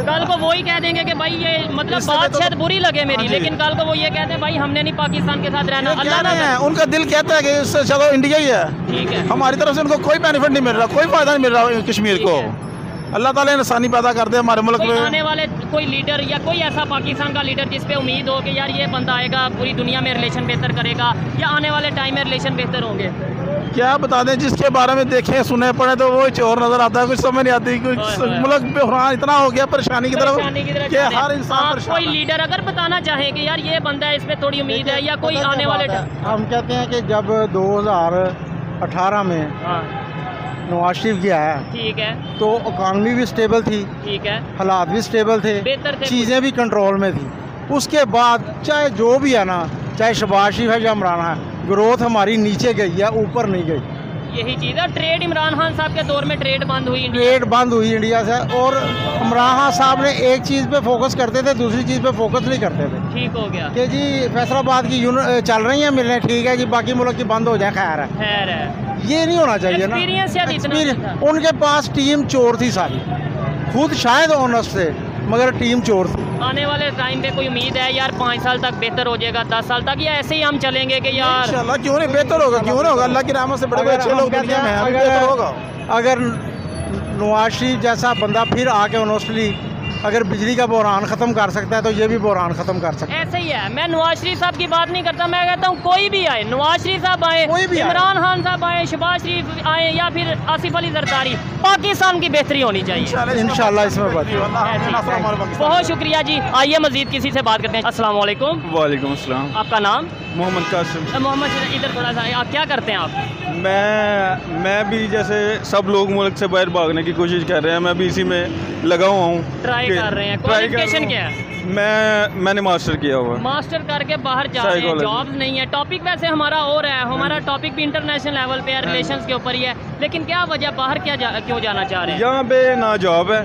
[SPEAKER 1] कल को वो ही कह देंगे कि भाई ये मतलब बात शायद बुरी लगे मेरी, लेकिन कल को वो ये कहते हैं भाई हमने नहीं पाकिस्तान के साथ रहना। अल्लाह ना है,
[SPEAKER 4] उनका दिल कहता है कि इससे चलो इंडिया ही है।
[SPEAKER 1] ठीक है,
[SPEAKER 4] हमारी तरफ से उनको कोई बेनिफिट नहीं मिल रहा, कोई फायदा नहीं मिल रहा कश्मीर को। अल्लाह ताला इंसानी पैदा कर दे हमारे मुल्क में।
[SPEAKER 1] आने वाले कोई लीडर या कोई ऐसा पाकिस्तान का लीडर जिस पे उम्मीद हो कि यार ये बंदा आएगा पूरी दुनिया में रिलेशन बेहतर करेगा, या आने वाले टाइम में रिलेशन बेहतर होंगे? क्या
[SPEAKER 4] बता दें, जिसके बारे में देखें सुने पड़े तो वो चोर नजर आता है, कुछ समझ नहीं आती। कुछ मुल्क बहरान इतना हो गया परेशानी की तरफ कि हर इंसान।
[SPEAKER 1] कोई लीडर अगर बताना चाहे कि यार ये बंदा है, इस पे थोड़ी उम्मीद है, या कोई आने वाले
[SPEAKER 5] हम कहते हैं कि जब 2018 में नवाज शरीफ गया है, ठीक है, तो इकॉनमी भी स्टेबल थी, ठीक है, हालात भी स्टेबल थे, चीज़ें भी कंट्रोल में थी। उसके बाद चाहे जो भी है ना, चाहे शहबाज शरीफ है या इमरान है, ग्रोथ हमारी नीचे गई है, ऊपर नहीं गई।
[SPEAKER 1] यही चीज़ है। ट्रेड इमरान खान साहब के दौर में ट्रेड बंद हुई
[SPEAKER 5] इंडिया से, और इमरान खान साहब ने एक चीज़ पे फोकस करते थे, दूसरी चीज़ पे फोकस नहीं करते थे।
[SPEAKER 1] ठीक हो गया
[SPEAKER 5] कि जी फैसलाबाद की चल रही है मिलने, ठीक है जी, बाकी मुल्क की बंद हो जाए, खैर है। ये नहीं होना चाहिए ना। एक्सपीरियंस उनके पास टीम चोर थी सारी, खुद शायद ऑनेस्ट थे मगर टीम चोर थी।
[SPEAKER 1] आने वाले टाइम पे कोई उम्मीद है यार 5 साल तक बेहतर हो जाएगा, 10 साल तक, या ऐसे ही हम चलेंगे कि यार
[SPEAKER 4] इंशाल्लाह क्यों नहीं बेहतर होगा, क्यों नहीं होगा? अल्लाह की रहमत से बड़े अच्छे लोग दुनिया में हैं, बेहतर होगा।
[SPEAKER 5] अगर नवाज शरीफ जैसा बंदा फिर आके ऑनेस्टली अगर बिजली का बहरान ख़त्म कर सकता है तो ये भी बहरान ख़त्म कर सकता है।
[SPEAKER 1] ऐसे ही है। मैं नवाज शरीफ साहब की बात नहीं करता, मैं कहता हूँ कोई भी आए, नवाज शरीफ साहब आए, इमरान खान साहब आए, शहबाज शरीफ आए, या फिर आसिफ अली जरदारी, पाकिस्तान की बेहतरी होनी चाहिए
[SPEAKER 5] इंशाल्लाह। इसमें
[SPEAKER 1] बहुत शुक्रिया जी। आइए मजीद किसी से बात करते हैं। अस्सलाम वालेकुम।
[SPEAKER 2] वालेकुम अस्सलाम।
[SPEAKER 1] आपका नाम?
[SPEAKER 2] मोहम्मद कासिम।
[SPEAKER 1] मोहम्मद, इधर थोड़ा सा, आप क्या करते हैं आप?
[SPEAKER 2] मैं भी जैसे सब लोग मुल्क से बाहर भागने की कोशिश कर रहे हैं, मैं भी इसी में लगा हुआ हूँ,
[SPEAKER 1] ट्राई कर रहे हैं। क्वालिफिकेशन क्या है?
[SPEAKER 2] मैंने मास्टर किया हुआ है।
[SPEAKER 1] मास्टर करके बाहर जा रहे हैं, जॉब्स नहीं है। टॉपिक वैसे हमारा और है, हमारा टॉपिक भी इंटरनेशनल लेवल पे है, रिलेशंस के ऊपर ही है, लेकिन क्या वजह बाहर क्यों जाना चाह रहे हैं?
[SPEAKER 2] यहाँ पे ना जॉब है,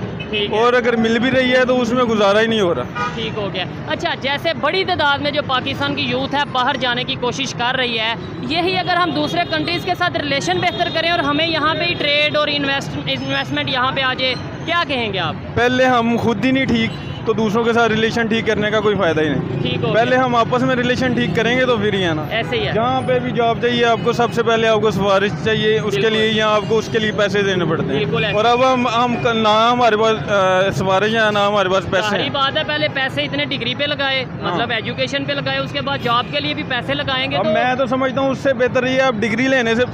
[SPEAKER 2] और अगर मिल भी रही है तो उसमें गुजारा ही नहीं हो रहा।
[SPEAKER 1] ठीक हो गया। अच्छा, जैसे बड़ी तादाद में जो पाकिस्तान की यूथ है बाहर जाने की कोशिश कर रही है, यही अगर हम दूसरे कंट्रीज़ के साथ रिलेशन बेहतर करें और हमें यहाँ पे ही ट्रेड और इन्वेस्टमेंट यहाँ पे आ जाए, क्या कहेंगे आप?
[SPEAKER 2] पहले हम खुद ही नहीं ठीक तो दूसरों के साथ रिलेशन ठीक करने का कोई फायदा ही नहीं।
[SPEAKER 1] ठीक हो
[SPEAKER 2] पहले हम आपस में रिलेशन ठीक करेंगे तो फिर ही है ना।
[SPEAKER 1] ऐसे ही है।
[SPEAKER 2] जहाँ पे भी जॉब चाहिए आपको, सबसे पहले आपको सिफारिश चाहिए, उसके लिए यहाँ आपको उसके लिए पैसे देने पड़ते हैं, और अब हम ना हमारे पास सिफारिश है ना हमारे पास पैसे।
[SPEAKER 1] सही बात है, पहले पैसे इतने डिग्री पे लगाए, मतलब एजुकेशन पे लगाए, उसके बाद जॉब के लिए भी पैसे लगाएंगे।
[SPEAKER 2] अब मैं तो समझता हूँ उससे बेहतर ये आप डिग्री लेने से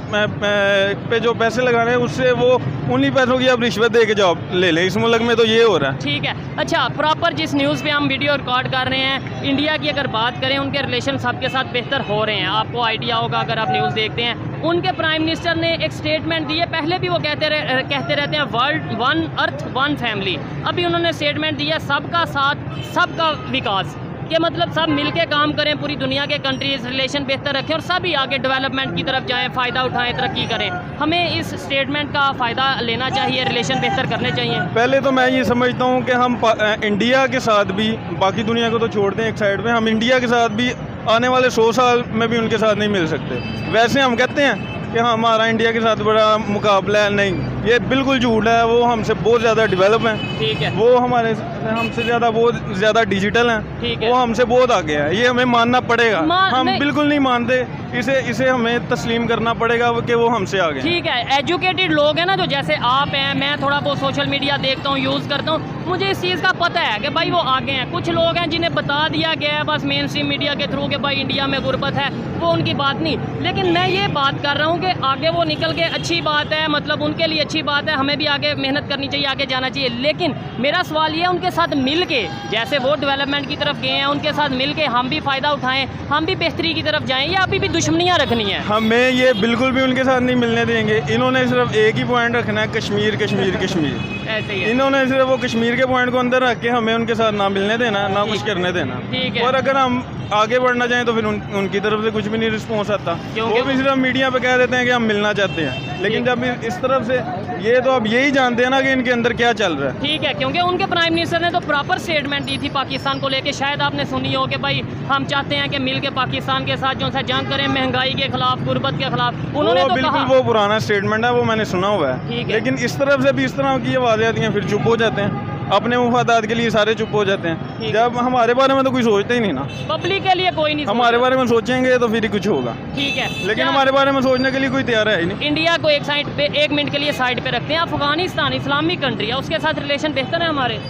[SPEAKER 2] पे जो पैसे लगाने हैं उससे वो उन्हीं पैसों की आप रिश्वत दे के जॉब ले लें। इस मुल्क में तो ये हो रहा है।
[SPEAKER 1] ठीक है। अच्छा, पर जिस न्यूज़ पे हम वीडियो रिकॉर्ड कर रहे हैं, इंडिया की अगर बात करें, उनके रिलेशन सबके साथ बेहतर हो रहे हैं। आपको आइडिया होगा अगर आप न्यूज़ देखते हैं, उनके प्राइम मिनिस्टर ने एक स्टेटमेंट दी है, पहले भी वो कहते रहते हैं world one earth one family. अभी उन्होंने स्टेटमेंट दिया सबका साथ सबका विकास। कि मतलब सब मिल के काम करें, पूरी दुनिया के कंट्रीज रिलेशन बेहतर रखें और सभी आगे डेवलपमेंट की तरफ जाएं, फ़ायदा उठाएं, तरक्की करें। हमें इस स्टेटमेंट का फ़ायदा लेना चाहिए, रिलेशन बेहतर करने चाहिए।
[SPEAKER 2] पहले तो मैं ये समझता हूँ कि हम इंडिया के साथ भी, बाकी दुनिया को तो छोड़ दें एक साइड में, हम इंडिया के साथ भी आने वाले 100 साल में भी उनके साथ नहीं मिल सकते। वैसे हम कहते हैं कि हाँ हमारा इंडिया के साथ बड़ा मुकाबला है, नहीं, ये बिल्कुल झूठ है। वो हमसे बहुत ज़्यादा डेवलप हैं,
[SPEAKER 1] ठीक है,
[SPEAKER 2] वो हमसे ज़्यादा बहुत ज़्यादा डिजिटल हैं,
[SPEAKER 1] ठीक है,
[SPEAKER 2] वो हमसे बहुत आगे हैं। ये हमें मानना पड़ेगा। हम बिल्कुल नहीं मानते, इसे हमें तस्लीम करना पड़ेगा कि वो हमसे आगे।
[SPEAKER 1] ठीक है, एजुकेटेड लोग हैं ना, जो जैसे आप हैं, मैं थोड़ा बहुत सोशल मीडिया देखता हूँ, यूज़ करता हूँ, मुझे इस चीज़ का पता है कि भाई वो आगे हैं। कुछ लोग हैं जिन्हें बता दिया गया है बस मेन स्ट्रीम मीडिया के थ्रू कि भाई इंडिया में गुर्बत है, वो उनकी बात नहीं। लेकिन मैं ये बात कर रहा हूँ कि आगे वो निकल के अच्छी बात है, मतलब उनके लिए अच्छी बात है, हमें भी आगे मेहनत करनी चाहिए, आगे जाना चाहिए। लेकिन मेरा सवाल ये है, उनके साथ मिल के, जैसे वो डेवलपमेंट की तरफ गए हैं, उनके साथ मिल के हम भी फ़ायदा उठाएं, हम भी बेहतरी की तरफ जाएं, या अभी भी दुश्मनियाँ रखनी है?
[SPEAKER 2] हमें ये बिल्कुल भी उनके साथ नहीं मिलने देंगे। इन्होंने सिर्फ एक ही पॉइंट रखना है, कश्मीर कश्मीर कश्मीर।
[SPEAKER 1] ऐसे ही है।
[SPEAKER 2] इन्होंने सिर्फ वो कश्मीर के पॉइंट को अंदर रख के हमें उनके साथ ना मिलने देना, ना कुछ करने देना।
[SPEAKER 1] ठीक है।
[SPEAKER 2] और अगर हम आगे बढ़ना चाहें तो फिर उनकी तरफ से कुछ भी नहीं रिस्पॉन्स आता। वो भी सिर्फ मीडिया पे कह देते हैं कि हम मिलना चाहते हैं, लेकिन जब इस तरफ से ये तो अब यही जानते हैं ना कि इनके अंदर क्या चल रहा है।
[SPEAKER 1] ठीक है, क्योंकि उनके प्राइम मिनिस्टर ने तो प्रॉपर स्टेटमेंट दी थी पाकिस्तान को लेके, शायद आपने सुनी हो कि भाई हम चाहते हैं कि मिल के पाकिस्तान के साथ जो सा जंग करें, महंगाई के खिलाफ, गुर्बत के खिलाफ। उन्होंने तो
[SPEAKER 2] बिल्कुल वो पुराना स्टेटमेंट है, वो मैंने सुना हुआ है। लेकिन इस तरफ से भी इस तरह की आवाज़ें आती हैं, फिर चुप हो जाते हैं, अपने मुफादात के लिए सारे चुप हो जाते हैं। जब हमारे बारे में तो कोई सोचते ही नहीं ना,
[SPEAKER 1] पब्लिक के लिए कोई नहीं,
[SPEAKER 2] हमारे बारे में सोचेंगे तो फिर ही कुछ होगा।
[SPEAKER 1] ठीक है,
[SPEAKER 2] लेकिन हमारे बारे में सोचने के लिए कोई तैयार है ही नहीं।
[SPEAKER 1] इंडिया को एक साइड पे, एक मिनट के लिए साइड पे रखते हैं, अफगानिस्तान इस्लामिक कंट्री है, उसके साथ रिलेशन बेहतर है हमारे?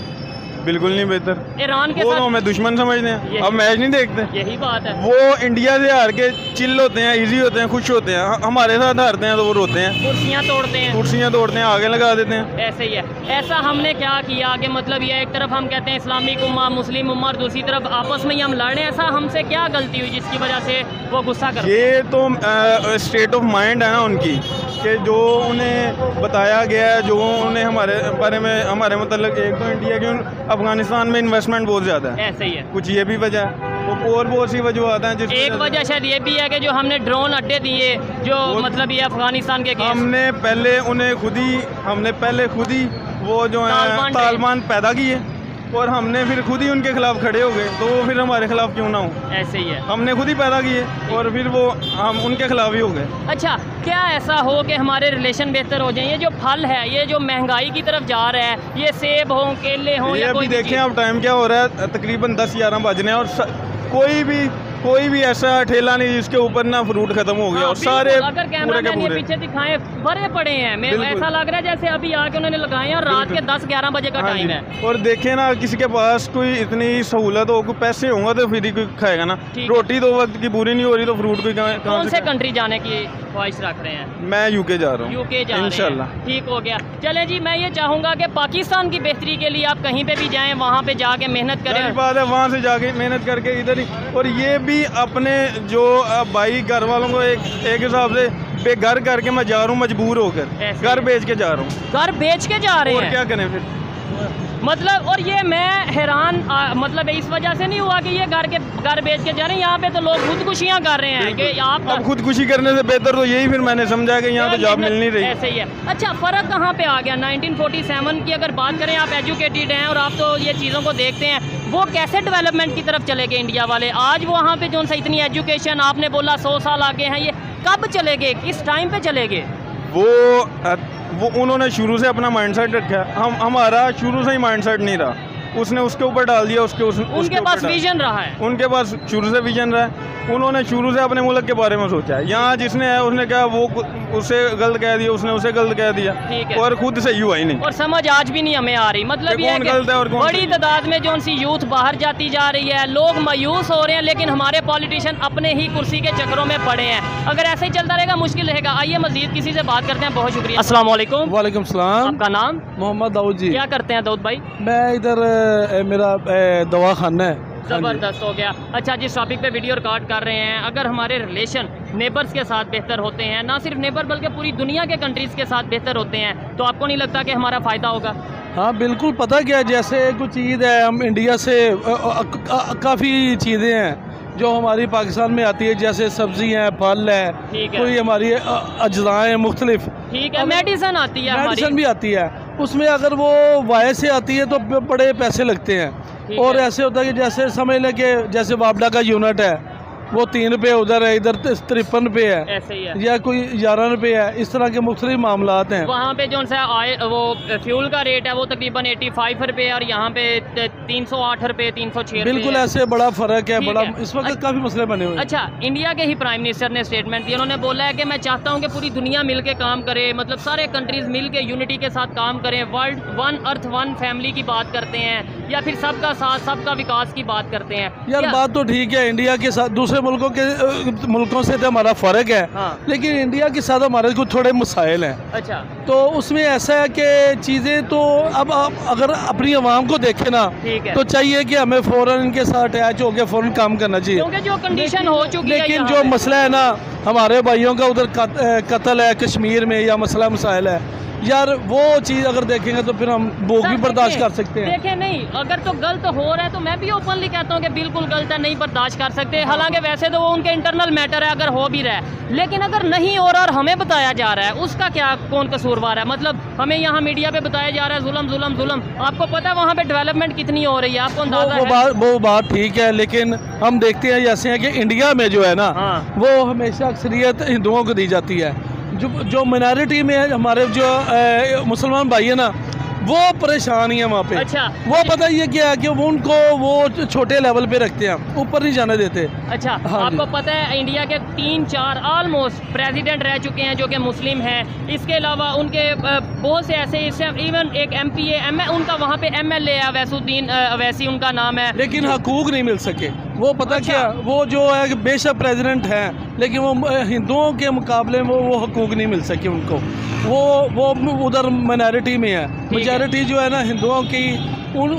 [SPEAKER 2] बिल्कुल नहीं बेहतर।
[SPEAKER 1] ईरान के
[SPEAKER 2] वो
[SPEAKER 1] साथ
[SPEAKER 2] तो हमें दुश्मन समझते हैं, अब मैच नहीं देखते।
[SPEAKER 1] यही बात है,
[SPEAKER 2] वो इंडिया से हार के चिल होते हैं, इजी होते हैं, खुश होते हैं। हमारे साथ हारते हैं तो वो रोते हैं,
[SPEAKER 1] कुर्सियाँ तोड़ते हैं,
[SPEAKER 2] आगे लगा देते हैं।
[SPEAKER 1] ऐसे ही है। ऐसा हमने क्या किया कि मतलब ये एक तरफ हम कहते हैं इस्लामिक उम्मा, मुस्लिम उम्मा, और दूसरी तरफ आपस में ही हम लड़ रहे हैं। ऐसा हमसे क्या गलती हुई जिसकी वजह से वो गुस्सा कर?
[SPEAKER 2] ये तो स्टेट ऑफ माइंड है ना उनकी, कि जो उन्हें बताया गया है, जो उन्हें हमारे बारे में, हमारे मतलब एक तो इंडिया की अफगानिस्तान में इन्वेस्टमेंट बहुत ज़्यादा है।
[SPEAKER 1] ऐसे ही है,
[SPEAKER 2] कुछ ये भी वजह है, तो और बहुत सी वजह हैं।
[SPEAKER 1] एक वजह शायद ये भी है कि जो हमने ड्रोन अड्डे दिए, जो मतलब ये अफगानिस्तान के केस,
[SPEAKER 2] हमने पहले खुद ही वो जो है तालिबान पैदा किए, और हमने फिर खुद ही उनके खिलाफ खड़े हो गए, तो वो फिर हमारे खिलाफ क्यों ना हो?
[SPEAKER 1] ऐसे ही है, हमने
[SPEAKER 2] खुद ही पैदा किए और फिर वो हम उनके खिलाफ ही हो गए।
[SPEAKER 1] अच्छा, क्या ऐसा हो कि हमारे रिलेशन बेहतर हो जाए? ये जो फल है, ये जो महंगाई की तरफ जा रहा है, ये सेब हो, केले हो,
[SPEAKER 2] ये अभी देखें अब टाइम क्या हो रहा है, तकरीबन 10-11 बजने, और कोई भी ऐसा ठेला नहीं जिसके ऊपर ना फ्रूट खत्म हो गया, और सारे
[SPEAKER 1] अगर कैमरामैन ये पीछे दिखाएं, भरे पड़े हैं। मेरे ऐसा लग रहा है जैसे अभी आके उन्होंने लगाए हैं, और रात के 10-11 बजे का टाइम है।
[SPEAKER 2] और देखें ना, किसी के पास कोई इतनी सहूलत हो, कोई पैसे होंगे तो फिर ही कोई खाएगा ना। रोटी 2 वक्त की पूरी नहीं हो रही तो फ्रूट कोई
[SPEAKER 1] कौन से कंट्री जाने की ख्वाहिश रख रहे हैं?
[SPEAKER 2] मैं यूके जा रहा हूँ।
[SPEAKER 1] यूके जा रहे हैं, इंशाल्लाह। ठीक हो गया। चले जी, मैं ये चाहूँगा कि पाकिस्तान की बेहतरी के लिए आप कहीं पे भी जाएं, वहाँ पे जाके मेहनत करें।
[SPEAKER 2] बात है, वहाँ से जाके मेहनत करके इधर ही, और ये भी अपने जो भाई घर वालों को एक हिसाब से बेघर करके मैं जा रहा हूँ, मजबूर होकर घर बेच के जा रहा हूँ।
[SPEAKER 1] घर बेच के जा रहे हैं,
[SPEAKER 2] और क्या करें फिर?
[SPEAKER 1] मतलब, और ये मैं हैरान मतलब इस वजह से नहीं हुआ कि ये घर बेच के जा रहे हैं। यहाँ पे तो लोग खुदकुशियाँ कर रहे हैं कि आप
[SPEAKER 2] अब खुदकुशी करने से बेहतर तो यही, फिर मैंने समझा कि यहाँ तो जॉब मिल नहीं रही।
[SPEAKER 1] ऐसे ही है। अच्छा, फ़र्क कहाँ पे आ गया? 1947 की अगर बात करें, आप एजुकेटेड हैं और आप तो ये चीज़ों को देखते हैं, वो कैसे डेवलपमेंट की तरफ चले गए इंडिया वाले? आज वहाँ पे जो सा इतनी एजुकेशन, आपने बोला 100 साल आगे हैं, ये कब चले गए, किस टाइम पे चले गए?
[SPEAKER 2] वो उन्होंने शुरू से अपना माइंडसेट रखा है, हमारा शुरू से ही माइंडसेट नहीं रहा, उसने उसके ऊपर डाल दिया।
[SPEAKER 1] उनके पास विजन रहा है,
[SPEAKER 2] उनके पास शुरू से विजन रहा है, उन्होंने शुरू से अपने मुल्क के बारे में सोचा है। यहाँ जिसने है उसने कहा, वो उसे गलत कह दिया, उसने उसे गलत कह दिया, और खुद सही हुआ ही नहीं।
[SPEAKER 1] और समझ आज भी नहीं हमें आ रही, मतलब ये गलत है और बड़ी तादाद में जो सी यूथ बाहर जाती जा रही है, लोग मायूस हो रहे हैं, लेकिन हमारे पॉलिटिशियन अपने ही कुर्सी के चक्करों में पड़े हैं। अगर ऐसे ही चलता रहेगा मुश्किल रहेगा। आइए मजीद किसी से बात करते हैं। बहुत शुक्रिया। अस्सलाम वालेकुम।
[SPEAKER 7] वालेकुम सलाम।
[SPEAKER 1] आपका नाम?
[SPEAKER 7] मोहम्मद दाऊद जी।
[SPEAKER 1] क्या करते हैं दाऊद भाई?
[SPEAKER 7] मैं इधर मेरा दवा खाना है।
[SPEAKER 1] ज़बरदस्त हो गया। अच्छा, जिस टॉपिक पे वीडियो रिकॉर्ड कर रहे हैं, अगर हमारे रिलेशन नेबर्स के साथ बेहतर होते हैं, ना सिर्फ नेबर बल्कि पूरी दुनिया के कंट्रीज़ के साथ बेहतर होते हैं, तो आपको नहीं लगता कि हमारा फ़ायदा होगा?
[SPEAKER 7] हाँ बिल्कुल, पता क्या है, जैसे कुछ चीज़ है, हम इंडिया से काफ़ी चीज़ें हैं जो हमारी पाकिस्तान में आती है, जैसे सब्जी है, फल है, कोई हमारी अज्जाएँ मुख्तलिफ,
[SPEAKER 1] ठीक है, मेडिसन आती है,
[SPEAKER 7] मेडिसन भी आती है, उसमें अगर वो वाया से आती है तो बड़े पैसे लगते हैं। और ऐसे होता है कि जैसे समझ लें कि जैसे वापडा का यूनिट है वो 3 रुपये उधर है, इधर 53 रुपये है,
[SPEAKER 1] ऐसे ही है,
[SPEAKER 7] या कोई 11 रुपये है, इस तरह के मुख्तलिफ मामलात हैं।
[SPEAKER 1] वहाँ पे जो सा वो फ्यूल का रेट है वो तकरीबन 85 रुपये और यहाँ पे 308 रुपये, 306
[SPEAKER 7] बिल्कुल ऐसे बड़ा फ़र्क है, बड़ा इस वक्त काफ़ी मसले बने हुए हैं।
[SPEAKER 1] अच्छा, इंडिया के ही प्राइम मिनिस्टर ने स्टेटमेंट दी, उन्होंने बोला है कि मैं चाहता हूँ कि पूरी दुनिया मिल के काम करे, मतलब सारे कंट्रीज मिल के यूनिटी के साथ काम करें, world one earth one family की बात करते हैं, या फिर सबका साथ सबका विकास की बात करते हैं।
[SPEAKER 7] यार बात तो ठीक है, इंडिया के साथ दूसरे मुल्कों से तो हमारा फ़र्क है,
[SPEAKER 1] हाँ।
[SPEAKER 7] लेकिन इंडिया के साथ हमारे कुछ थोड़े मसाइल हैं।
[SPEAKER 1] अच्छा,
[SPEAKER 7] तो उसमें ऐसा है कि चीज़ें तो अब अगर अपनी आवाम को देखें ना, तो चाहिए कि हमें फ़ौरन इनके साथ अटैच होकर फ़ौरन काम करना चाहिए,
[SPEAKER 1] क्योंकि जो कंडीशन हो चुकी है।
[SPEAKER 7] लेकिन जो मसला है ना, हमारे भाइयों का उधर कत्ल है कश्मीर में, या मसाइल है यार, वो चीज़ अगर देखेंगे तो फिर हम वो भी बर्दाश्त कर सकते हैं।
[SPEAKER 1] देखें नहीं, अगर तो गलत हो रहा है तो मैं भी ओपनली कहता हूँ कि बिल्कुल गलत है, नहीं बर्दाश्त कर सकते। हालांकि वैसे तो वो उनके इंटरनल मैटर है, अगर हो भी रहा है, लेकिन अगर नहीं हो रहा और हमें बताया जा रहा है, उसका क्या, कौन कसूरवार है? मतलब हमें यहाँ मीडिया पे बताया जा रहा है जुल्म जुल्म जुल्म, आपको पता है वहाँ पे डेवलपमेंट कितनी हो रही है, आपको अंदाजा है?
[SPEAKER 7] वो बात ठीक है, लेकिन हम देखते हैं जैसे है कि इंडिया में जो है ना, वो हमेशा अक्सरियत हिंदुओं को दी जाती है, जो माइनॉरिटी में है, हमारे जो मुसलमान भाई है ना, वो परेशान ही है वहाँ पे।
[SPEAKER 1] अच्छा,
[SPEAKER 7] वो पता ये क्या है कि वो उनको वो छोटे लेवल पे रखते हैं, ऊपर नहीं जाने देते।
[SPEAKER 1] अच्छा,
[SPEAKER 7] हाँ,
[SPEAKER 1] आपको पता है इंडिया के 3-4 ऑलमोस्ट प्रेसिडेंट रह चुके हैं जो कि मुस्लिम हैं, इसके अलावा उनके बहुत से ऐसे, इवन एक MP है, उनका वहाँ पे MLA है, वैसुद्दीन अवैसी उनका नाम है,
[SPEAKER 7] लेकिन हकूक नहीं मिल सके। वो पता क्या, वो जो है कि बेशक प्रेसिडेंट हैं, लेकिन वो हिंदुओं के मुकाबले में वो हकूक नहीं मिल सके उनको, वो उधर माइनॉरिटी में है, मेजॉरिटी जो है ना हिंदुओं की,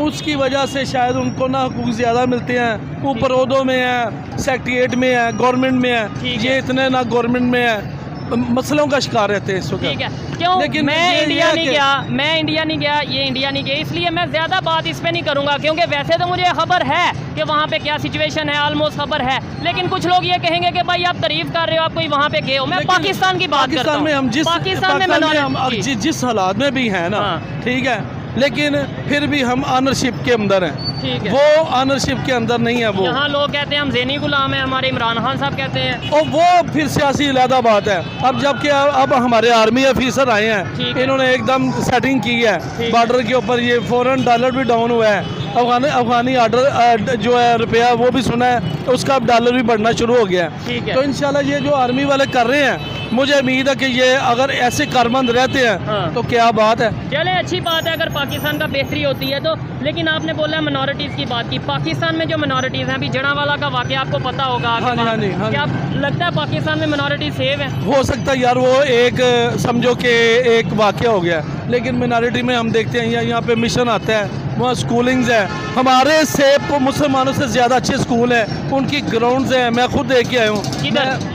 [SPEAKER 7] उसकी वजह से शायद उनको ना हकूक ज़्यादा मिलते हैं, ऊपर ओहदों में है, सेक्रेटेरिएट में है, गवर्नमेंट में है, ये इतने ना गवर्नमेंट में है, मसलों का शिकार रहते हैं इस वक्त।
[SPEAKER 1] ठीक है, क्यों? लेकिन मैं इंडिया नहीं गया, ये इंडिया नहीं गया, इसलिए मैं ज़्यादा बात इस पे नहीं करूँगा, क्योंकि वैसे तो मुझे खबर है कि वहाँ पे क्या सिचुएशन है, ऑलमोस्ट खबर है, लेकिन कुछ लोग ये कहेंगे कि भाई आप तारीफ कर रहे हो, आप कोई वहाँ पे गए हो। मैं पाकिस्तान की बात करता हूँ, पाकिस्तान में
[SPEAKER 7] जिस हालात में भी हैं ना, ठीक है, लेकिन फिर भी हम ऑनरशिप के अंदर हैं, वो ऑनरशिप के अंदर नहीं है। वो यहाँ
[SPEAKER 1] लोग कहते हैं हम ज़ेनी गुलाम हैं, हमारे इमरान खान साहब कहते हैं,
[SPEAKER 7] और वो फिर सियासी अलहदा बात है। अब जबकि अब हमारे आर्मी ऑफिसर आए हैं, इन्होंने एकदम सेटिंग की है बॉर्डर के ऊपर, ये फौरन डॉलर भी डाउन हुआ है, अफगानी ऑर्डर जो है रुपया वो भी सुना है, उसका अब डॉलर भी बढ़ना शुरू हो गया है। तो इंशाल्लाह ये जो आर्मी वाले कर रहे हैं, मुझे उम्मीद है कि ये अगर ऐसे कारमंद रहते हैं तो क्या बात है।
[SPEAKER 1] चले, अच्छी बात है अगर पाकिस्तान का बेहतरी होती है तो। लेकिन आपने बोला मिनॉरिटीज़ की बात की, पाकिस्तान में जो मिनॉरिटीज़ हैं, अभी जड़ावाला का वाक़या आपको पता होगा, क्या लगता है पाकिस्तान में मिनॉरिटी सेव है?
[SPEAKER 7] हो सकता है यार, वो एक समझो कि एक वाक़या हो गया, लेकिन मिनॉरिटी में हम देखते हैं यहाँ पे मिशन आता है, वहाँ स्कूलिंग्स है, हमारे से मुसलमानों से ज़्यादा अच्छे स्कूल हैं, उनकी ग्राउंड्स हैं, मैं खुद देख के आया हूँ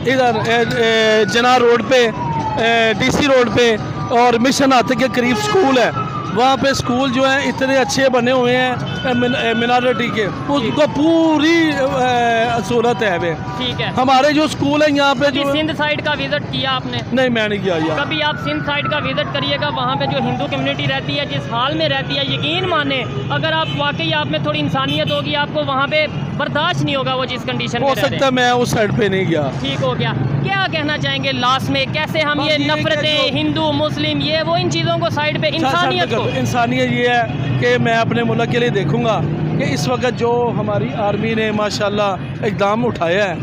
[SPEAKER 7] इधर जना रोड पे, DC रोड पे, और मिशन आते के करीब स्कूल है, वहाँ पे स्कूल जो हैं इतने अच्छे बने हुए हैं मिनॉरिटी के, उसको पूरी सूरत है वे।
[SPEAKER 1] ठीक है,
[SPEAKER 7] हमारे जो स्कूल है यहाँ पे, जो
[SPEAKER 1] सिंध साइड का विजिट किया आपने?
[SPEAKER 7] नहीं, मैं नहीं किया यार।
[SPEAKER 1] कभी आप सिंध साइड का विजिट करिएगा, वहाँ पे जो हिंदू कम्युनिटी रहती है, जिस हाल में रहती है, यकीन माने अगर आप वाकई आप में थोड़ी इंसानियत होगी, आपको वहाँ पे बर्दाश्त नहीं होगा वो जिस कंडीशन में
[SPEAKER 7] हो सकता है। मैं उस साइड पे नहीं गया।
[SPEAKER 1] ठीक हो गया। क्या कहना चाहेंगे लास्ट में, कैसे हम ये नफरतें हिंदू मुस्लिम ये वो इन चीज़ों को साइड पे,
[SPEAKER 7] इंसानियत ये है कि मैं अपने मुल्क के लिए देखूंगा कि इस वक्त जो हमारी आर्मी ने माशाल्लाह इक़दाम उठाया है,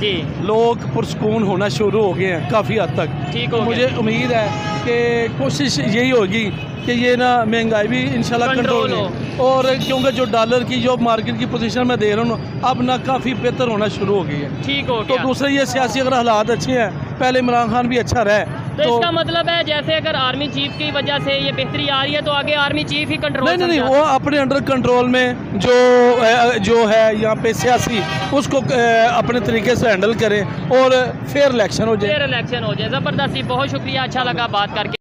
[SPEAKER 7] लोग पुरसकून होना शुरू हो गए हैं काफ़ी हद तक।
[SPEAKER 1] ठीक हो गया।
[SPEAKER 7] मुझे उम्मीद है कि कोशिश यही होगी कि ये ना महंगाई भी इंशाल्लाह कंट्रोल हो, और क्योंकि जो डॉलर की जो मार्केट की पोजीशन में दे रहा हूँ अब ना काफ़ी बेहतर होना शुरू हो गई है।
[SPEAKER 1] ठीक हो गया।
[SPEAKER 7] तो दूसरे ये सियासी अगर हालात अच्छे हैं, पहले इमरान खान भी अच्छा रहे,
[SPEAKER 1] तो इसका मतलब है जैसे अगर आर्मी चीफ की वजह से ये बेहतरी आ रही है तो आगे आर्मी चीफ ही कंट्रोल।
[SPEAKER 7] नहीं, वो अपने अंडर कंट्रोल में जो है यहाँ पे सियासी, उसको अपने तरीके से हैंडल करें और फेयर इलेक्शन हो जाए।
[SPEAKER 1] ज़बरदस्ती। बहुत शुक्रिया, अच्छा लगा बात करके।